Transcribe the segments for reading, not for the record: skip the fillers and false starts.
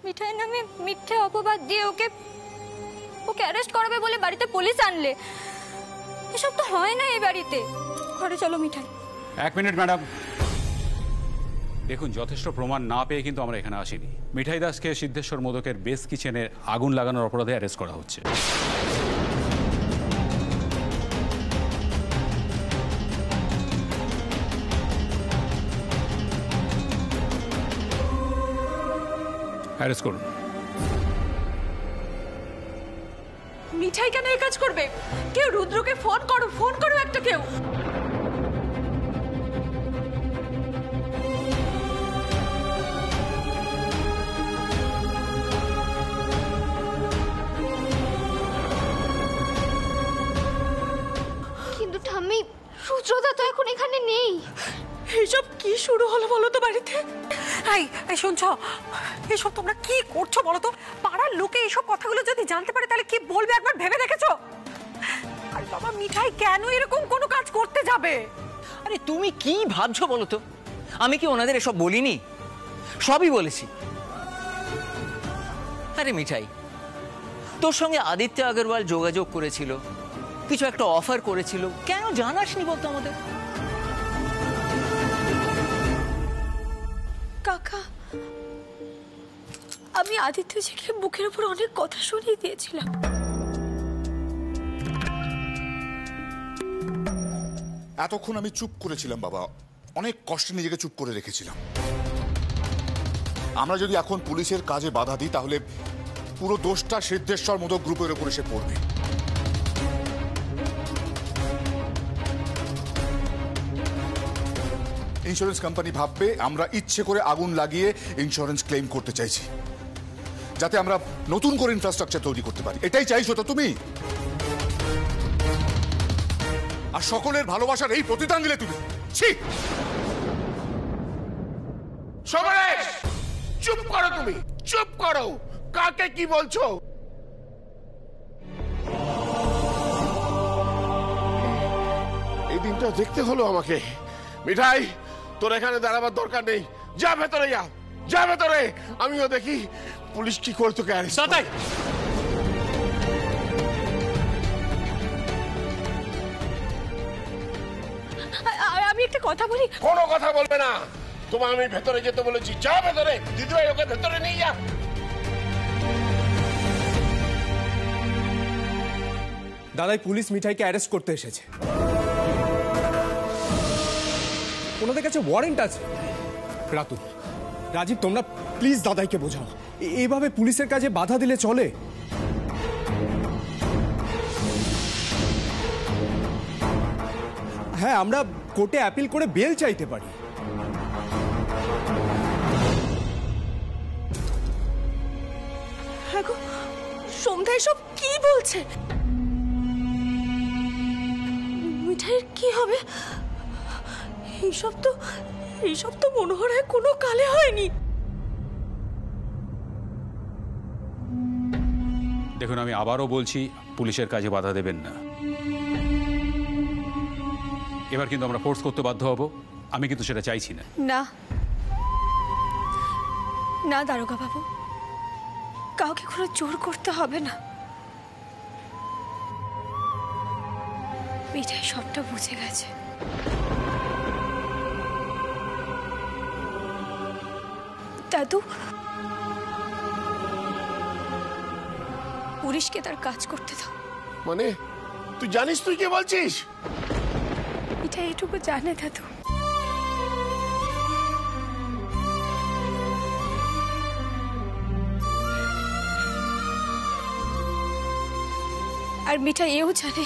মিঠাই নামে মিথ্যে অপবাদ দিয়ে ওকে অ্যারেস্ট করাবে বলে বাড়িতে পুলিশ আনলে। এসব তো হয় না এই বাড়িতে। ঘরে চলো মিঠাই। এক মিনিট ম্যাডাম, দেখুন যথেষ্ট প্রমাণ না পেয়ে কিন্তু আমরা এখানে আসিনি। মিঠাই দাসকে সিদ্ধেশ্বর মোদকের বেস কিচেনে আগুন লাগানোর অপরাধে অ্যারেস্ট করা হচ্ছে। অ্যারেস্ট করুন। মিঠাই কেন এই কাজ করবে? কেউ রুদ্রকে ফোন করো একটা কেউ। কিন্তু ঠাম্মি, রুদ্রদা তো এখন এখানে নেই। এইসব কি শুরু হলো বলো তো বাড়িতে? এই শুনছো, এসব তোমরা কি করছো বলো তো? পাড়ার লোকে এইসব কথাগুলো যদি জানতে পারে তাহলে কি বলবে একবার ভেবে দেখেছো? আর বাবা, মিঠাই কেন এরকম কোনো কাজ করতে যাবে? আরে তুমি কি ভাবছো বলো তো? আমি কি ওনাদের এসব বলিনি? সবই বলেছি। আরে মিঠাই, তোর সঙ্গে আদিত্য আগরওয়াল যোগাযোগ করেছিল, কিছু একটা অফার করেছিল, কেন জানাসনি বলতো আমাদের? কাকা, আমি আদিত্যজিকে বুকের উপর অনেক কথা শুনিয়ে দিয়েছিলাম। এতক্ষণ আমি চুপ করেছিলাম বাবা, অনেক কষ্টে নিজেকে চুপ করে রেখেছিলাম। আমরা যদি এখন পুলিশের কাজে বাধা দিই তাহলে পুরো দোষটা সিদ্ধেশ্বর মোদক গ্রুপের উপর এসে পড়বে। ইন্স্যুরেন্স কোম্পানি ভাববে আমরা ইচ্ছে করে আগুন লাগিয়ে ইন্স্যুরেন্স ক্লেম করতে চাইছি, যাতে আমরা নতুন করে ইনফ্রাস্ট্রাকচার তৈরি করতে পারি। এটাই চাইছো তো তুমি? আর সকলের ভালোবাসার এই প্রতিদান দিলে তুমি? সমরেশ, চুপ করো, তুমি চুপ করো। কাকে কি বলছো? এই দিনটা দেখতে হলো আমাকে। মিঠাই, তোর এখানে দাঁড়াবার দরকার নেই, যা ভেতরে, যা ভেতরে। আমিও দেখি পুলিশ কি করে তোকে অ্যারেস্ট করে। আমি একটা কথা বলি। কোনো কথা বলবে না, তোমার আমি ভেতরে যেতে বলেছি, যা ভেতরে। দিদিভাই, ওকে ভেতরে নিয়ে যা। দাদাই, পুলিশ মিঠাইকে অ্যারেস্ট করতে এসেছে। ওনাদের কাছে ওয়ারেন্ট আছে। রাতুল, রাজীব, তোমরা প্লিজ দাদাইকে বোঝাও, এইভাবে পুলিশের কাজে বাধা দিলে চলে? হ্যাঁ, আমরা কোর্টে অ্যাপিল করে বেল চাইতে পারি। হ্যাঁ গো, সন্ধ্যা এসব কি বলছে? মিঠাইয়ের কি হবে? এইসব তো মনোহরায় কোনো কালে হয়নি। দেখুন, আমি আবারও বলছি, পুলিশের কাজে বাধা দেবেন না। এবার কিন্তু আমরা ফোর্স করতে বাধ্য হব। আমি কিন্তু সেটা চাইছি না। না না দারোগা বাবু, কাউকে কোনো জোর করতে হবে না। মিঠাই সবটা বুঝে গেছে। দাদু, পুলিশকে তার কাজ করতে দাও। মানে তুই জানিস তুই কে বলছিস? মিঠাই এটুকু জানে দাদু। আর মিঠাই এও জানে,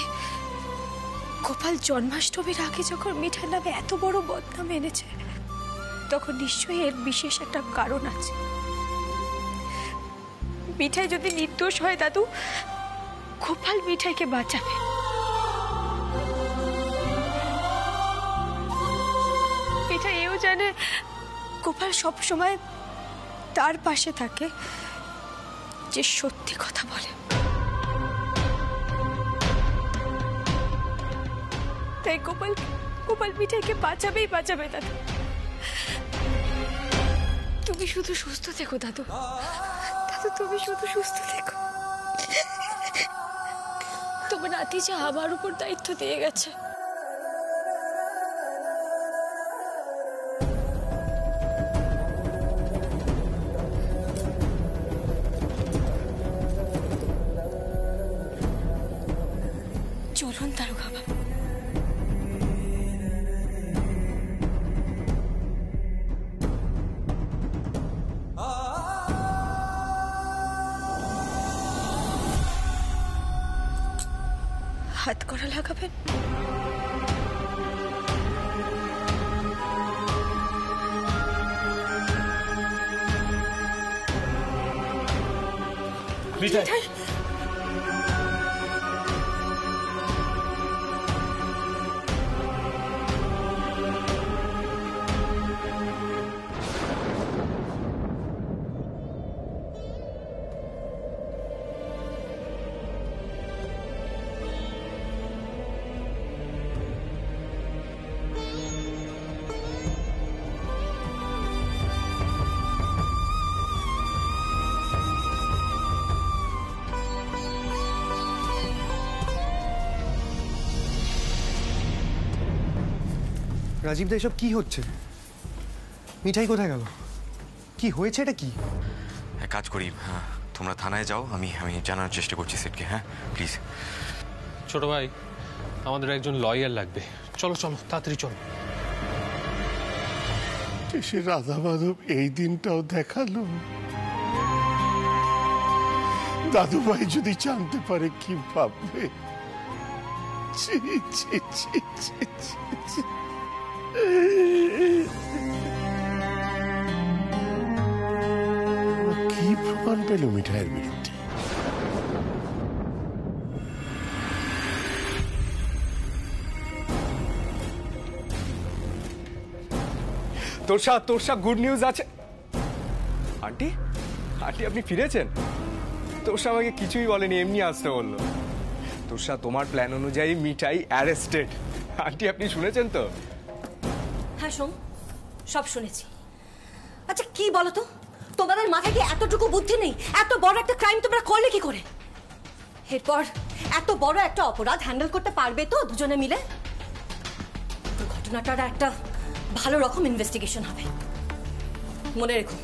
গোপাল জন্মাষ্টমীর আগে যখন মিঠার নামে এত বড় বদনাম এনেছে, তখন নিশ্চয়ই এর বিশেষ একটা কারণ আছে। মিঠাই যদি নির্দোষ হয় দাদু, গোপাল মিঠাইকে বাঁচাবে। মিঠাই এও জানে গোপাল সব সময় তার পাশে থাকে যে সত্যি কথা বলে। তাই গোপাল মিঠাইকে বাঁচাবেই বাঁচাবে দাদু। তুমি শুধু সুস্থ থেকো দাদু। তুমি শুধু সুস্থ থেকো। তোমার নাতি যে আমার উপর দায়িত্ব দিয়ে গেছে, চলুন দারোগা বাবু। হাত করা লাগাবেন? মিঠাই, রাজীব দা, এসব কি হচ্ছে? মিঠাই কোথায় গেল? কি হয়েছে, এটা কি? এক কাজ করি, হ্যাঁ তোমরা থানায় যাও, আমি জানার চেষ্টা করছি সেটকে। হ্যাঁ প্লিজ। ছোট ভাই, আমাদের একজন লয়ার লাগবে। চলো চলো তাড়াতাড়ি চলো। সে রাধা মাধব এই দিনটাও দেখালো। দাদু ভাই যদি জানতে পারে কি ভাববে। ছি, ছি, ছি, ছি, ছি, ছি। কি প্রমাণ পেল মিঠাইয়ের বিরুদ্ধে? তোরসা গুড নিউজ আছে। আন্টি, আন্টি আপনি ফিরেছেন? তোরসা আমাকে কিছুই বলেনি, এমনি আসতে বললো। তোরসা, তোমার প্ল্যান অনুযায়ী মিঠাই অ্যারেস্টেড। আন্টি আপনি শুনেছেন তো? হ্যাঁ শোন, সব শুনেছি। আচ্ছা কি বলো তো, তোমাদের মাথায় কি এতটুকু বুদ্ধি নেই? এত বড় একটা ক্রাইম তোমরা করলে কি করে? এরপর এত বড় একটা অপরাধ হ্যান্ডেল করতে পারবে তো দুজনে মিলে? ঘটনাটার একটা ভালো রকম ইনভেস্টিগেশন হবে। মনে রেখো,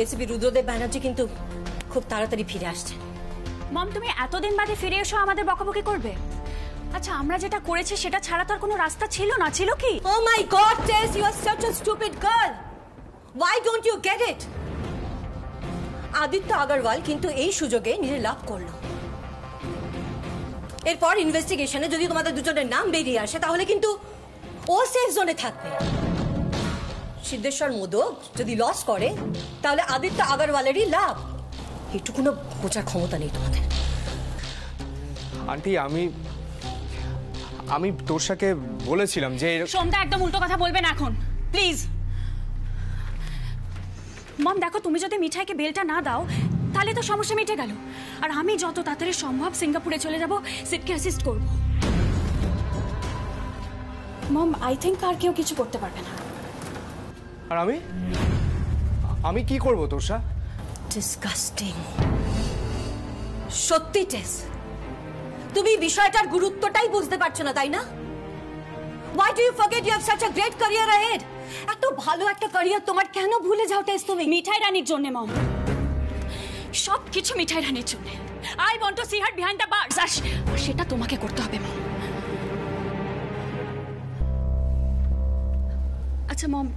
এসিপি রুদ্রদেব ব্যানার্জি কিন্তু খুব তাড়াতাড়ি ফিরে আসছে। মম, তুমি এতদিন বাদে ফিরে এসো আমাদের বকাবকি করবে? আচ্ছা, আমরা যেটা করেছি সেটা ছাড়া তো আর কোনো রাস্তা ছিল না, ছিল কি? Oh my God, Tess, you are such a stupid girl. Why don't you get it? Aditya Agarwal কিন্তু এই সুযোগে নিজে লাভ করলো। এরপর ইনভেস্টিগেশনে যদি তোমাদের দুজনের নাম বেরিয়ে আসে তাহলে কিন্তু ও সেফ জোনে থাকবে। সিদ্ধেশ্বর মোদক যদি লস করে তাহলে আদিত্য আগরওয়ালেরই লাভ। এটুকুনো বোঝার ক্ষমতা নেই তোমাদের। আন্টি, আমি তোরসাকে বলেছিলাম যে সোমদা, একদম উল্টো কথা বলবে না এখন, প্লিজ। মম দেখো, তুমি যদি মিঠাইকে বেলটা না দাও তাহলে তো সমস্যা মিটে গেল। আর আমি যত তাড়াতাড়ি সম্ভব সিঙ্গাপুরে চলে যাব, সিটকে অ্যাসিস্ট করব। মম, আই থিঙ্ক আর কেউ কিছু করতে পারবে না। আর আমি কি করব তোরসা? ডিসগাস্টিং। সত্যি টেস, তুমি বিষয়টার গুরুত্বটাই বুঝতে পারছো না, তাই না? Why do you forget you have such a great career ahead? এত ভালো একটা ক্যারিয়ার তোমার কেন ভুলে যাও টেস তুমি? মিঠাই রানীর জন্য মম, সব কিছু মিঠাই রানীর জন্য। I want to see her behind the bars, আর সেটা তোমাকে করতে হবে মম। আচ্ছা মম,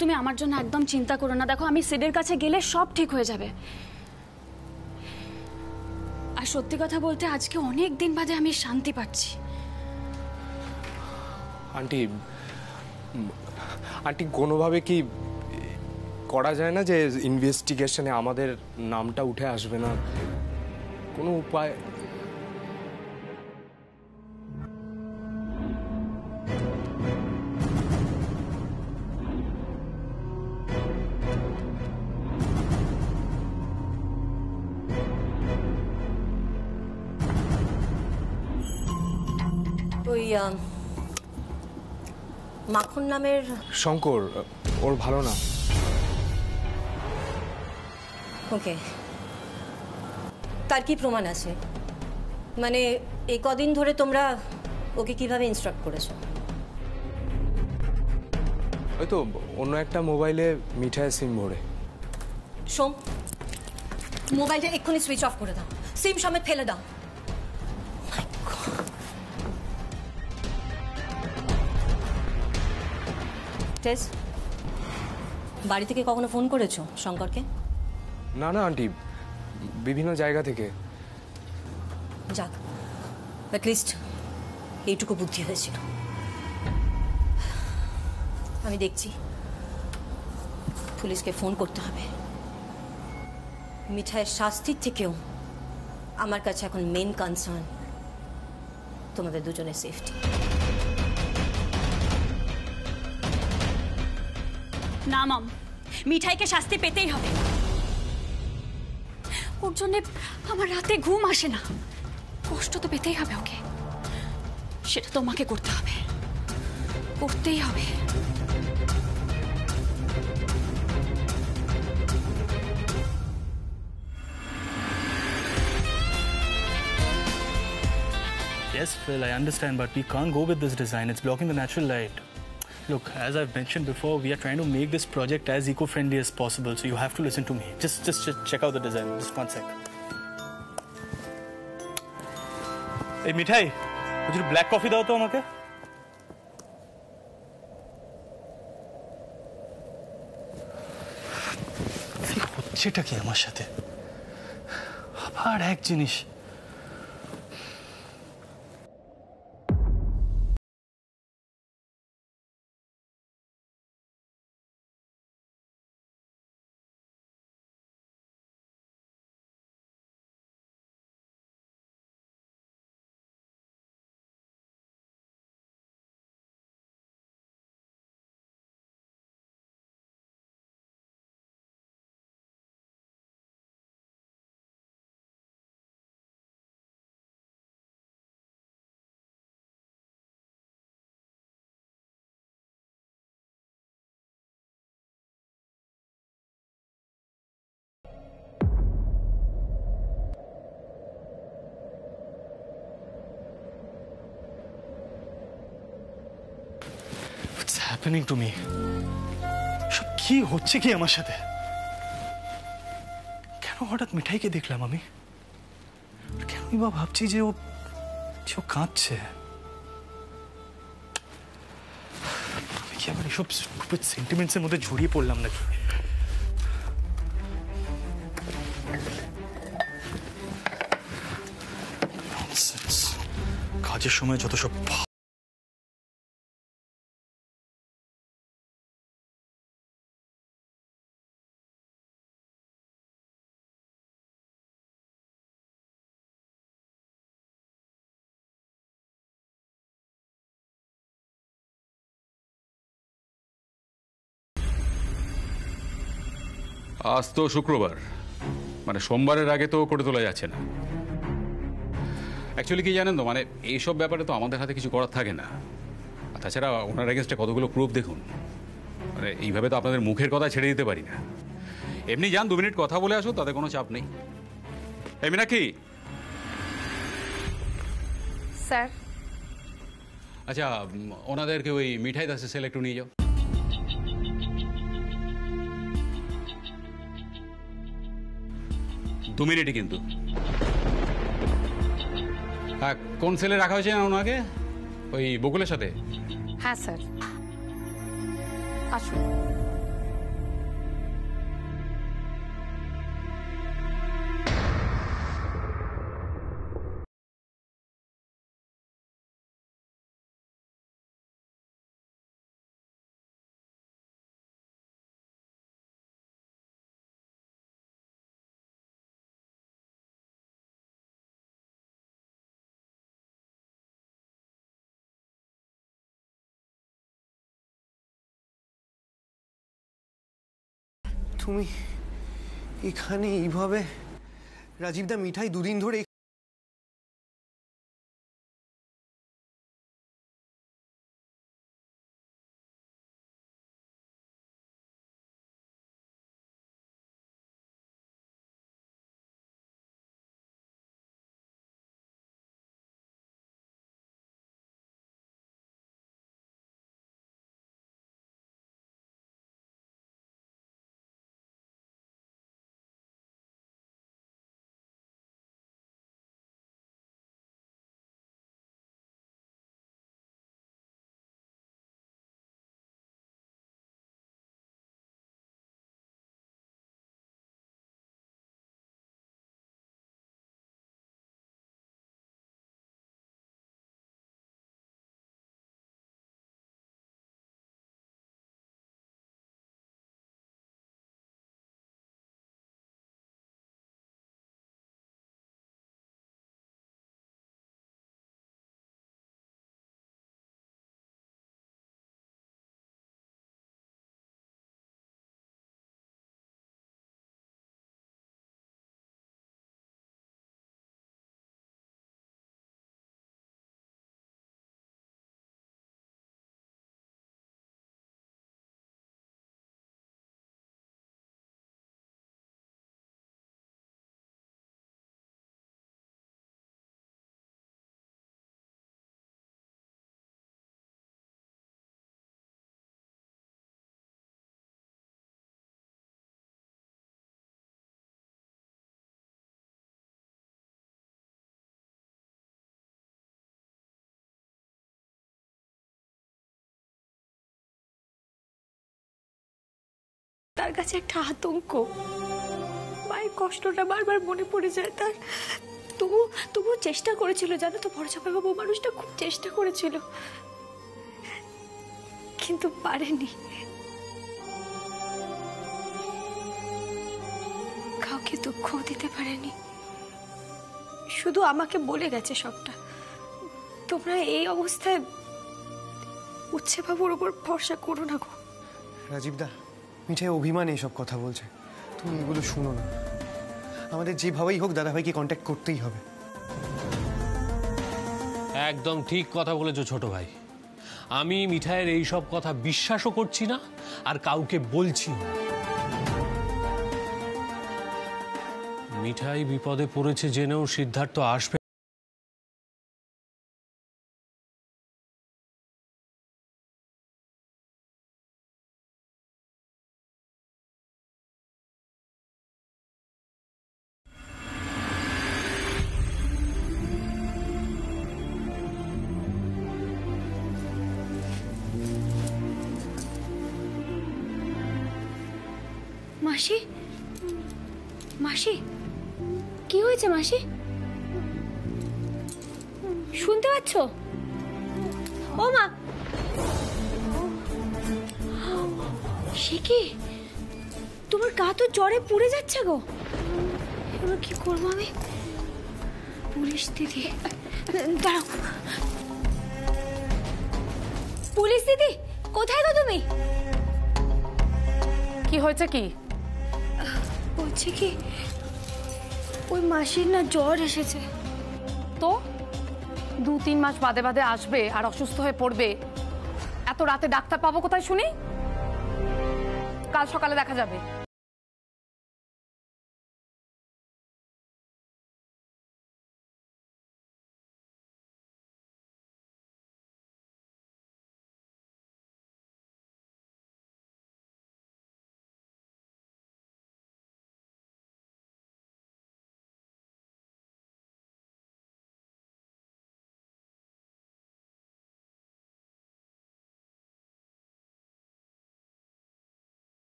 তুমি আমার জন্য একদম চিন্তা করো না। দেখো, আমি সিডের কাছে গেলে সব ঠিক হয়ে যাবে। আর সত্যি কথা বলতে আজকে অনেক দিন বাদে আমি শান্তি পাচ্ছি। আন্টি কোনোভাবে কি করা যায় না যে ইনভেস্টিগেশনে আমাদের নামটা উঠে আসবে না? কোনো উপায়? ওই মাখন নামের শঙ্কর, ওর ভালো না। ওকে, তার কি প্রমাণ আছে? মানে এই কদিন ধরে তোমরা ওকে কিভাবে ইনস্ট্রাক্ট করেছো? ওই তো অন্য একটা মোবাইলে মিঠাইয়ের সিম ভরে। সোম, মোবাইলটা এক্ষুনি সুইচ অফ করে দাও, সিম সমেত ফেলে দাও। টেস, বাড়ি থেকে কখনো ফোন করেছো শঙ্করকে? না না আন্টি, বিভিন্ন জায়গা থেকে। যাক, অ্যাটলিস্ট এইটুকু বুদ্ধি হয়েছিল। আমি দেখছি, পুলিশকে ফোন করতে হবে। মিঠাইয়ের শাস্তির থেকেও আমার কাছে এখন মেন কনসার্ন তোমাদের দুজনের সেফটি। না মাম, মিঠাইকে শাস্তি পেতেই হবে। ওর জন্য আমার রাতে ঘুম আসে না। কষ্ট তো পেতেই হবে ওকে, সেটা তোমাকে করতে হবে, করতেই হবে। Yes, Phil, I understand, but we can't go with this design. It's blocking the natural light. Look, as I've mentioned before, we are trying to make this project as eco-friendly as possible, so you have to listen to me. Just check out the design. Just one sec. Hey, Mithai, would you black coffee দাও তো আমাকে? হচ্ছেটা কি আমার সাথে? আবার এক জিনিস। What's happening to me? সব কি হচ্ছে কি আমার সাথে? কেন হঠাৎ মিঠাইকে দেখলাম আমি? কেনই বা ভাবছি যে ও কাঁদছে? আমি কি আবার এসব সেন্টিমেন্টসের মধ্যে জড়িয়ে পড়লাম নাকি? কাজের সময় যত সব আজ তো শুক্রবার, মানে সোমবারের আগে তো করে তোলা যাচ্ছে না। অ্যাকচুয়ালি কি জানেন তো, মানে এইসব ব্যাপারে তো আমাদের হাতে কিছু করার থাকে না। আর তাছাড়া ওনার এগেনস্টে কতগুলো প্রুফ দেখুন, মানে এইভাবে তো আপনাদের মুখের কথা ছেড়ে দিতে পারি না। এমনি যান 2 মিনিট কথা বলে আসো, তাতে কোনো চাপ নেই। এমনি নাকি? স্যার, আচ্ছা, ওনাদেরকে ওই মিঠাই দাসের সেল একটু নিয়ে যাও। দু মিনিটই কিন্তু। হ্যাঁ, কোন সেলে রাখা হয়েছে না ওনাকে? ওই বকুলের সাথে? হ্যাঁ স্যার, আসুন। তুমি এখানে এইভাবে? রাজীবদা, মিঠাই 2 দিন ধরে আমার কাছে একটা আতঙ্ক। মায়ের কষ্টটা বারবার মনে পড়ে যায় তার। তবু চেষ্টা করেছিল, জানো তো বড় জামাইবাবু মানুষটা খুব চেষ্টা করেছিল, কিন্তু পারেনি। কাউকে দুঃখ দিতে পারেনি, শুধু আমাকে বলে গেছে সবটা। তোমরা এই অবস্থায় উচ্ছে বাবুর ওপর ভরসা করো না গো। রাজীবদা, মিঠাই অভিমান এইসব কথা বলছে, তুমি এগুলো শুনো না। আমাদের যেভাবেই হোক দাদাভাইকে কন্ট্যাক্ট করতেই হবে। একদম ঠিক কথা বলেছো ছোট ভাই। আমি মিঠাইয়ের এই সব কথা বিশ্বাসও করছি না, আর কাউকে বলছি না। মিঠাই বিপদে পড়েছে জেনেও সিদ্ধার্থ আসবে। মাসি, মাসি, কি হয়েছে মাসি? শুনতে পাচ্ছ? ও মা, সে কি? তোমার গা তো জ্বরে পুড়ে যাচ্ছে গো। এবার কি করবো আমি? পুলিশ দিদি, দাঁড়াও। পুলিশ দিদি, কোথায় গো তুমি? কি হয়েছে? কি বলছে কি, ওই মাসির না জ্বর এসেছে। তো 2-3 মাস বাদে বাদে আসবে আর অসুস্থ হয়ে পড়বে, এত রাতে ডাক্তার পাবো কোথায় শুনি? কাল সকালে দেখা যাবে।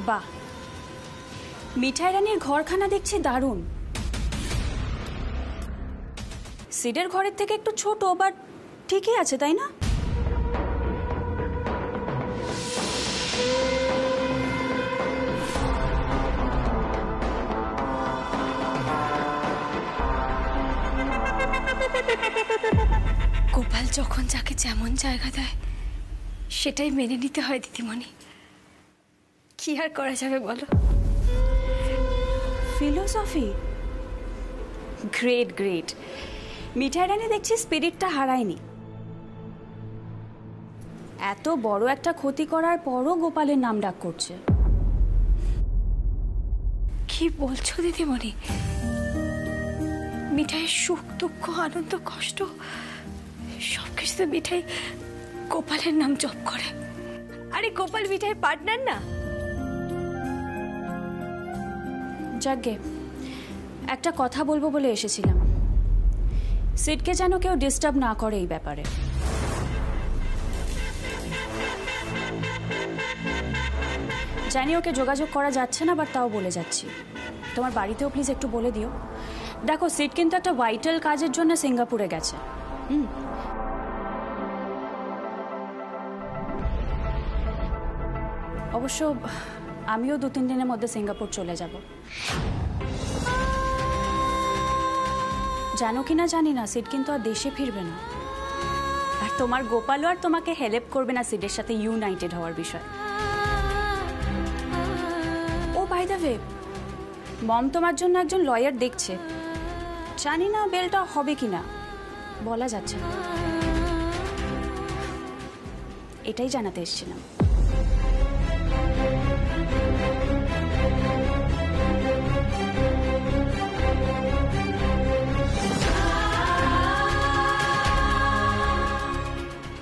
বাহ, মিঠাই রানীর ঘরখানা দেখছি দারুণ। সিডের ঘরের থেকে একটু ছোট, বাট ঠিকই আছে, তাই না? গোপাল যখন যাকে যেমন জায়গা দেয় সেটাই মেনে নিতে হয় দিদিমণি। কি আর করা যাবে বলো? Philosophy, great great. Mithai Rani দেখছি স্পিরিটটা হারায়নি। এত বড় একটা ক্ষতি করার পরও গোপালের নাম ডাক করছে। কি বলছো দিদিমণি? মিঠাইয়ের সুখ দুঃখ আনন্দ কষ্ট সবকিছুতে মিঠাই গোপালের নাম জপ করে। আরে গোপাল মিঠাইয়ের পার্টনার না? যাকগে, একটা কথা বলবো বলে এসেছিলাম। সিডকে যেন কেউ ডিস্টার্ব না করে এই ব্যাপারে। জানি ওকে যোগাযোগ করা যাচ্ছে না, বাট তাও বলে যাচ্ছি। তোমার বাড়িতেও প্লিজ একটু বলে দিও। দেখো, সিড কিন্তু একটা ভাইটাল কাজের জন্য সিঙ্গাপুরে গেছে। অবশ্য আমিও 2-3 দিনের মধ্যে সিঙ্গাপুর চলে যাব। জানো কিনা জানি না, সিড কিন্তু আর দেশে ফিরবে না। আর তোমার গোপালও আর তোমাকে হেল্প করবে না সিডের সাথে ইউনাইটেড হওয়ার বিষয়। হবে। মম তোমার জন্য একজন লয়ার দেখছে, জানি না বেলটা হবে কিনা, বলা যাচ্ছে না। এটাই জানাতে এসেছিলাম।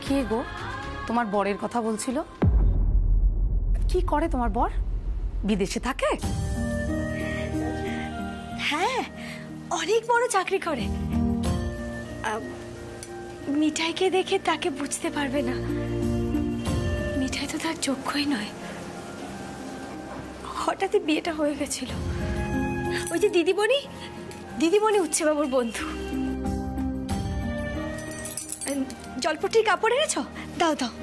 কে গো তোমার বরের কথা বলছিল? কি করে তোমার বর? বিদেশে থাকে? হ্যাঁ, অনেক বড় চাকরি করে। মিঠাইকে দেখে তাকে বুঝতে পারবে না, মিঠাই তো তার যোগ্যই নয়। হঠাৎই বিয়েটা হয়ে গেছিল। ওই যে দিদিমণি উচ্ছে বাবুর বন্ধু। জলপট্টির কাপড় এনেছ? দাও দাও।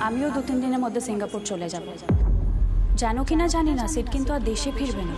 আমিও 2-3 দিনের মধ্যে সিঙ্গাপুর চলে যাব। জানো কিনা জানি না, সিট কিন্তু আর দেশে ফিরবে না।